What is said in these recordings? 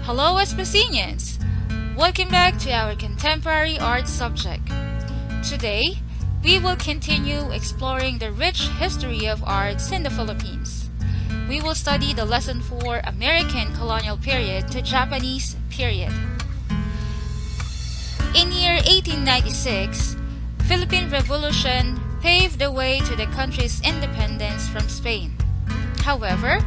Hello, Espacinians! Welcome back to our contemporary art subject. Today, we will continue exploring the rich history of arts in the Philippines. We will study the lesson for American colonial period to Japanese period. In year 1896, Philippine Revolution paved the way to the country's independence from Spain. However,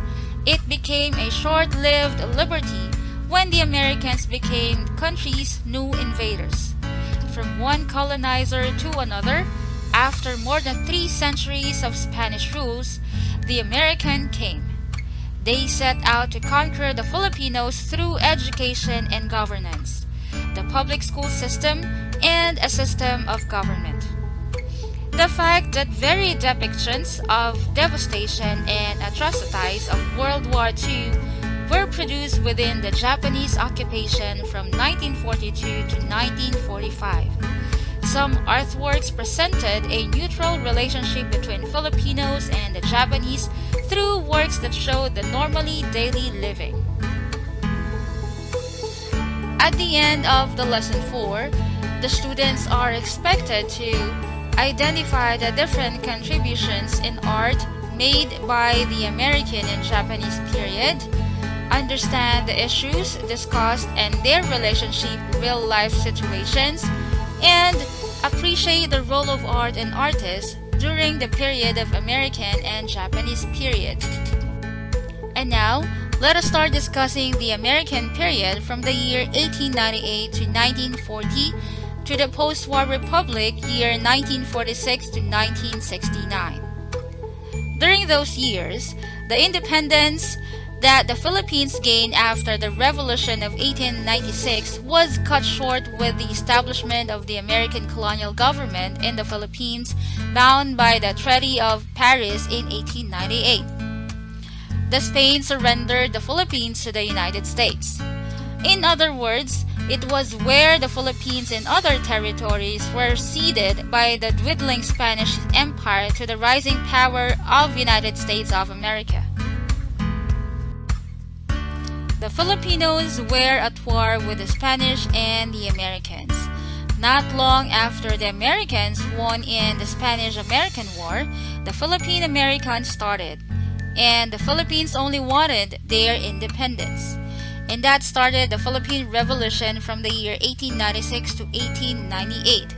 it became a short-lived liberty when the Americans became country's new invaders. From one colonizer to another, after more than 3 centuries of Spanish rules, the American came. They set out to conquer the Filipinos through education and governance, the public school system, and a system of government. The fact that varied depictions of devastation and atrocities of World War II were produced within the Japanese occupation from 1942 to 1945. Some artworks presented a neutral relationship between Filipinos and the Japanese through works that showed the normally daily living. At the end of the lesson 4, the students are expected to identify the different contributions in art made by the American and Japanese period, understand the issues discussed and their relationship real-life situations, and appreciate the role of art and artists during the period of American and Japanese period. And now, let us start discussing the American period from the year 1898 to 1940 to the post-war republic year 1946 to 1969. During those years, the independence that the Philippines gained after the Revolution of 1896 was cut short with the establishment of the American colonial government in the Philippines, bound by the Treaty of Paris in 1898. The Spain surrendered the Philippines to the United States. In other words, it was where the Philippines and other territories were ceded by the dwindling Spanish Empire to the rising power of United States of America. The Filipinos were at war with the Spanish and the Americans. Not long after the Americans won in the Spanish-American War, the Philippine-Americans started, and the Philippines only wanted their independence. And that started the Philippine Revolution from the year 1896 to 1898.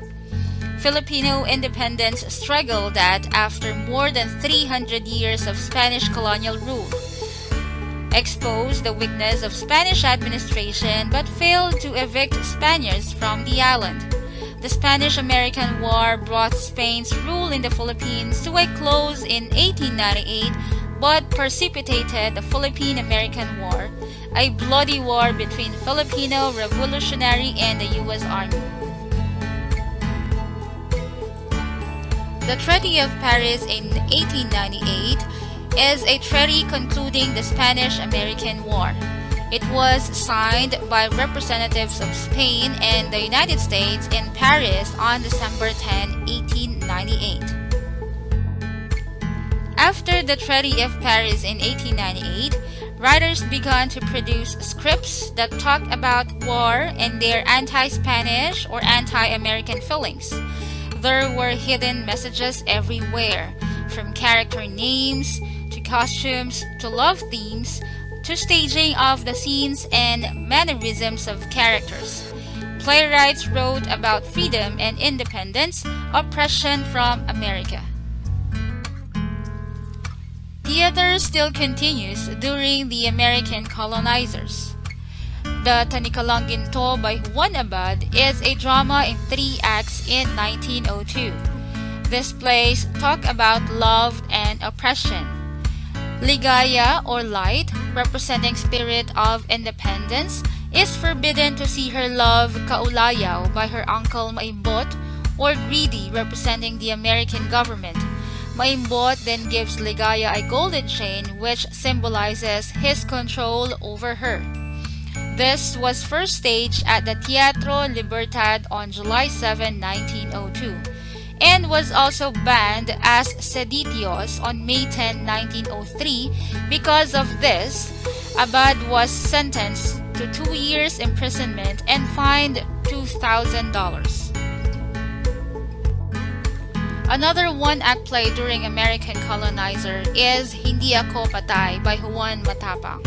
Filipino independence struggled that after more than 300 years of Spanish colonial rule, exposed the weakness of Spanish administration but failed to evict Spaniards from the island. The Spanish-American War brought Spain's rule in the Philippines to a close in 1898 but precipitated the Philippine-American War, a bloody war between Filipino revolutionary and the U.S. Army. The Treaty of Paris in 1898 is a treaty concluding the Spanish-American War. It was signed by representatives of Spain and the United States in Paris on December 10, 1898. After the Treaty of Paris in 1898, writers began to produce scripts that talk about war and their anti-Spanish or anti-American feelings. There were hidden messages everywhere, from character names to costumes to love themes to staging of the scenes and mannerisms of characters. Playwrights wrote about freedom and independence, oppression from America. Theater still continues during the American colonizers. The Tanicalang Ginto by Juan Abad is a drama in 3 acts in 1902. These plays talk about love and oppression. Ligaya or Light, representing spirit of independence, is forbidden to see her love Kaulayaw by her uncle Maimbot, or Greedy, representing the American government. Maimbot then gives Ligaya a golden chain which symbolizes his control over her. This was first staged at the Teatro Libertad on July 7, 1902, and was also banned as seditious on May 10, 1903. Because of this, Abad was sentenced to 2 years imprisonment and fined $2,000. Another one-act play during American colonizer is Hindi Ako Patay by Juan Matapang.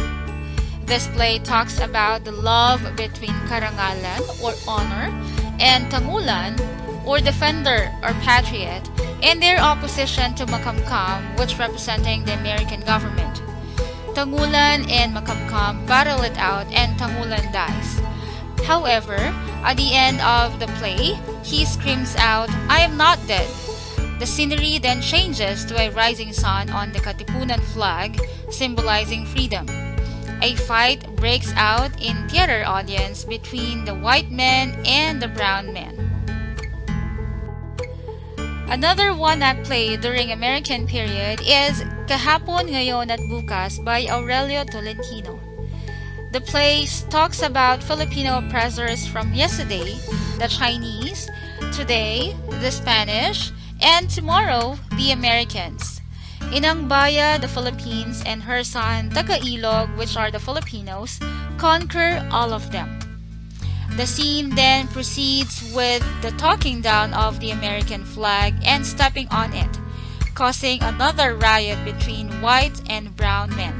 This play talks about the love between karangalan or honor and tangulan or defender or patriot and their opposition to Makamkam, which representing the American government. Tangulan and Makamkam battle it out and Tangulan dies. However, at the end of the play, he screams out, "I am not dead." The scenery then changes to a rising sun on the Katipunan flag, symbolizing freedom. A fight breaks out in theater audience between the white men and the brown men. Another one-act play during American period is Kahapon, Ngayon at Bukas by Aurelio Tolentino. The play talks about Filipino oppressors from yesterday, the Chinese, today, the Spanish, and tomorrow, the Americans. Inang Baya, the Philippines, and her son, Taga-Ilog, which are the Filipinos, conquer all of them. The scene then proceeds with the talking down of the American flag and stepping on it, causing another riot between white and brown men.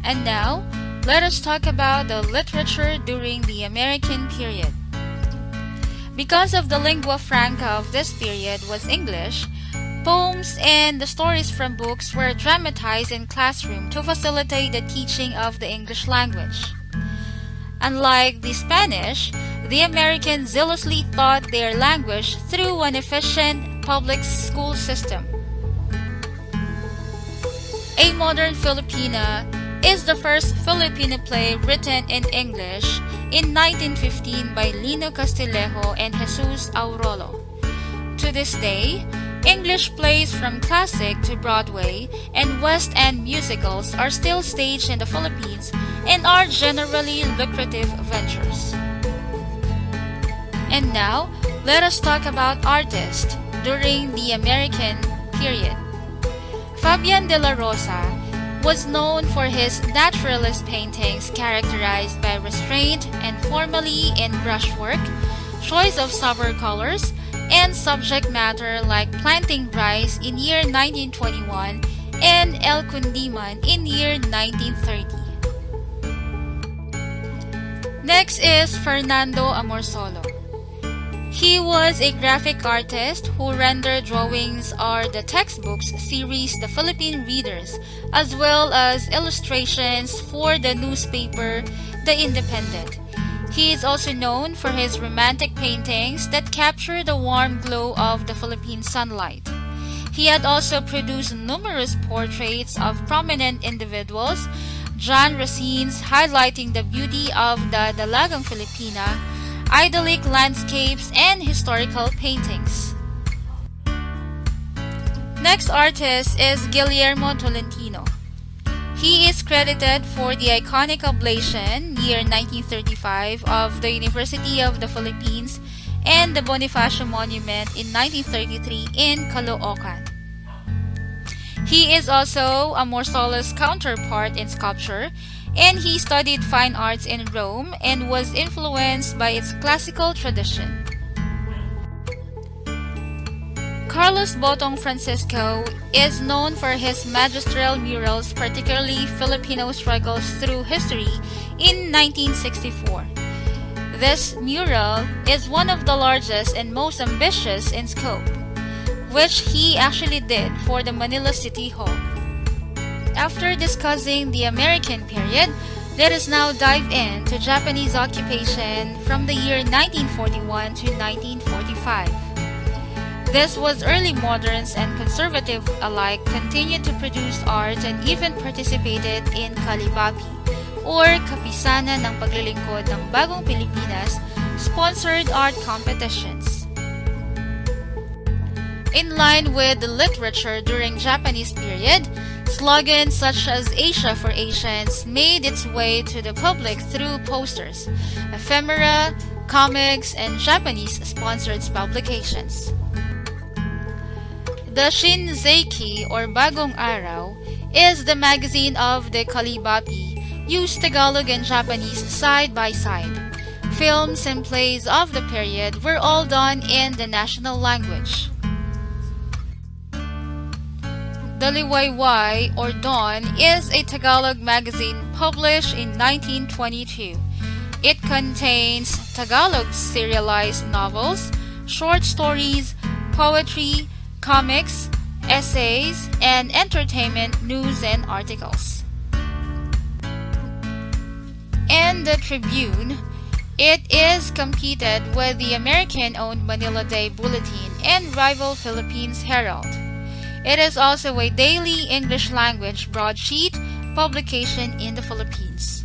And now, let us talk about the literature during the American period. Because of the lingua franca of this period was English, poems and the stories from books were dramatized in classroom to facilitate the teaching of the English language. Unlike the Spanish, the Americans zealously taught their language through an efficient public school system. A Modern Filipina is the first Filipino play written in English in 1915 by Lino Castillejo and Jesus Aurolo. To this day, English plays from classic to Broadway and West End musicals are still staged in the Philippines and are generally lucrative ventures. And now, let us talk about artists during the American period. Fabian de la Rosa was known for his naturalist paintings characterized by restraint and formally in brushwork, choice of sober colors, and subject matter like planting rice in year 1921 and El Kundiman in year 1930. Next is Fernando Amorsolo. He was a graphic artist who rendered drawings or the textbooks series The Philippine Readers, as well as illustrations for the newspaper The Independent. He is also known for his romantic paintings that capture the warm glow of the Philippine sunlight. He had also produced numerous portraits of prominent individuals, John Racine's highlighting the beauty of the Dalagang Filipina, idyllic landscapes, and historical paintings. Next artist is Guillermo Tolentino. He is credited for the iconic ablation, year 1935, of the University of the Philippines and the Bonifacio Monument in 1933 in Caloocan. He is also Amorsolo's counterpart in sculpture, and he studied fine arts in Rome and was influenced by its classical tradition. Carlos Botong Francisco is known for his magistral murals, particularly Filipino struggles through history in 1964. This mural is one of the largest and most ambitious in scope, which he actually did for the Manila City Hall. After discussing the American period, let us now dive into Japanese occupation from the year 1941 to 1945. This was early moderns and conservative alike continued to produce art and even participated in Kalibapi, or Kapisanan ng Paglilingkod ng Bagong Pilipinas, sponsored art competitions. In line with the literature during Japanese period, slogans such as Asia for Asians made its way to the public through posters, ephemera, comics, and Japanese-sponsored publications. The Shinseiki or Bagong Araw is the magazine of the Kalibapi, used Tagalog and Japanese side by side. Films and plays of the period were all done in the national language. Daliwayway or Dawn is a Tagalog magazine published in 1922. It contains Tagalog serialized novels, short stories, poetry, comics, essays, and entertainment news and articles. And the Tribune, it is competed with the American-owned Manila Day Bulletin and rival Philippines Herald. It is also a daily English-language broadsheet publication in the Philippines.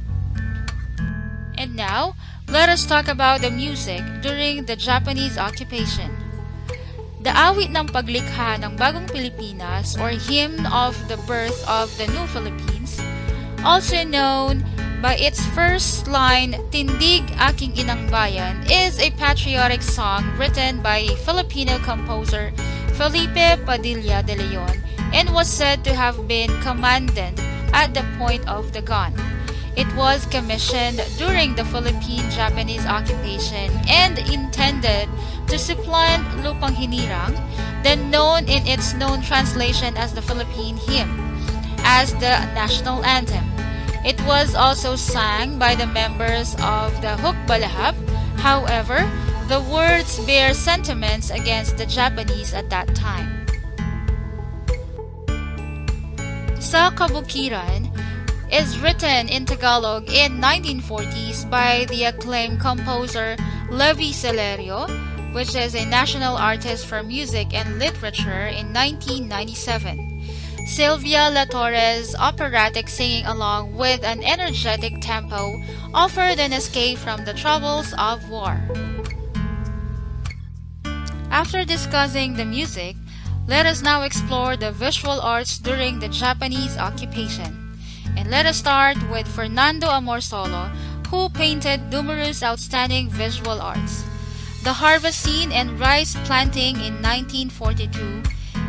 And now, let us talk about the music during the Japanese occupation. The Awit ng Paglikha ng Bagong Pilipinas or Hymn of the Birth of the New Philippines, also known by its first line, Tindig Aking Inang Bayan, is a patriotic song written by a Filipino composer, Felipe Padilla de Leon, and was said to have been commanded at the point of the gun. It was commissioned during the Philippine-Japanese occupation and intended to supplant Lupang Hinirang, then known in its known translation as the Philippine Hymn, as the national anthem. It was also sang by the members of the Hukbalahap. However, the words bear sentiments against the Japanese at that time. Sa Kabukiran is written in Tagalog in 1940s by the acclaimed composer Levi Celerio, which is a national artist for music and literature in 1997. Sylvia La Torre's operatic singing along with an energetic tempo offered an escape from the troubles of war. After discussing the music, let us now explore the visual arts during the Japanese occupation. And let us start with Fernando Amorsolo, who painted numerous outstanding visual arts. The Harvest Scene and Rice Planting in 1942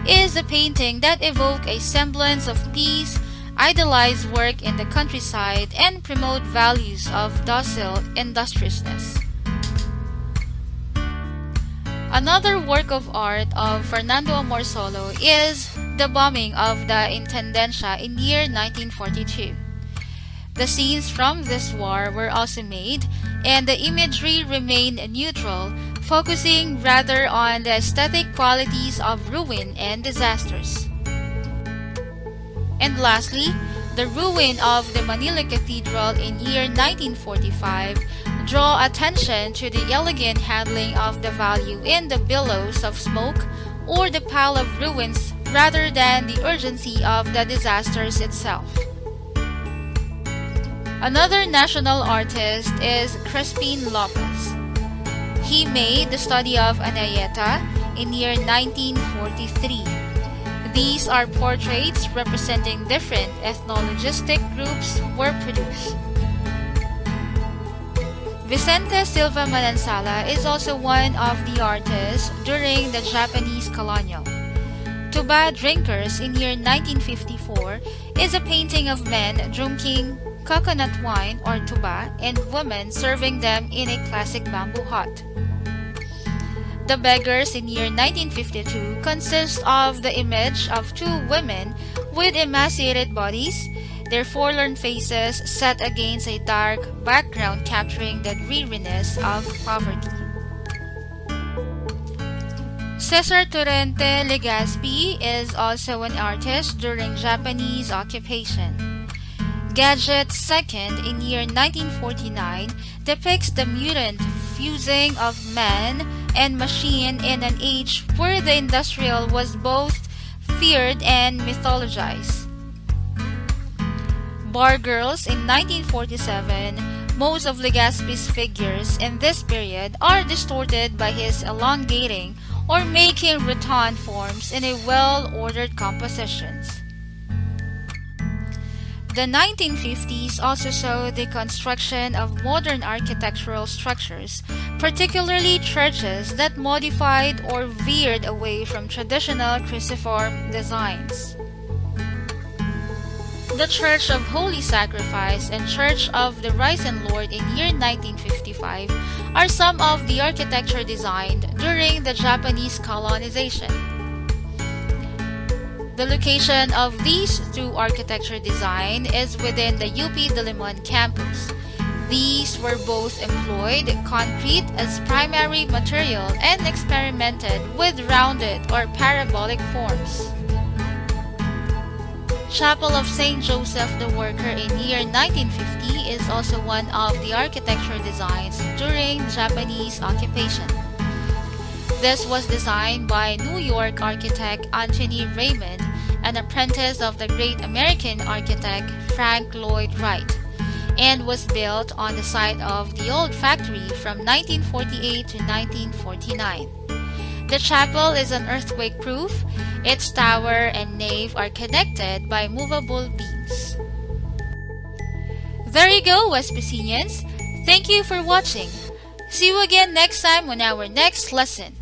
is a painting that evokes a semblance of peace, idealize work in the countryside, and promote values of docile industriousness. Another work of art of Fernando Amorsolo is the bombing of the Intendencia in year 1942. The scenes from this war were also made, and the imagery remained neutral, focusing rather on the aesthetic qualities of ruin and disasters. And lastly, the ruin of the Manila Cathedral in year 1945 draw attention to the elegant handling of the value in the billows of smoke or the pile of ruins rather than the urgency of the disasters itself. Another national artist is Crispin Lopez. He made the study of Anayeta in year 1943. These are portraits representing different ethnologistic groups were produced. Vicente Silva Manansala is also one of the artists during the Japanese Colonial. Tuba Drinkers in year 1954 is a painting of men drinking coconut wine or tuba and women serving them in a classic bamboo hut. The Beggars in year 1952 consists of the image of two women with emaciated bodies, their forlorn faces set against a dark background capturing the dreariness of poverty. Cesar Torrente Legazpi is also an artist during Japanese occupation. Gadget II in year 1949 depicts the mutant fusing of man and machine in an age where the industrial was both feared and mythologized. Bar Girls in 1947, most of Legazpi's figures in this period are distorted by his elongating or making rotund forms in a well-ordered compositions. The 1950s also saw the construction of modern architectural structures, particularly churches that modified or veered away from traditional cruciform designs. the Church of Holy Sacrifice and Church of the Risen Lord in year 1955 are some of the architecture designed during the Japanese colonization. The location of these two architecture design is within the UP Diliman campus. These were both employed concrete as primary material and experimented with rounded or parabolic forms. Chapel of St. Joseph the Worker in year 1950 is also one of the architecture designs during Japanese occupation. This was designed by New York architect Anthony Raymond, an apprentice of the great American architect Frank Lloyd Wright, and was built on the site of the old factory from 1948 to 1949. The chapel is an earthquake-proof. Its tower and nave are connected by movable beams. There you go, Wespasians. Thank you for watching. See you again next time on our next lesson.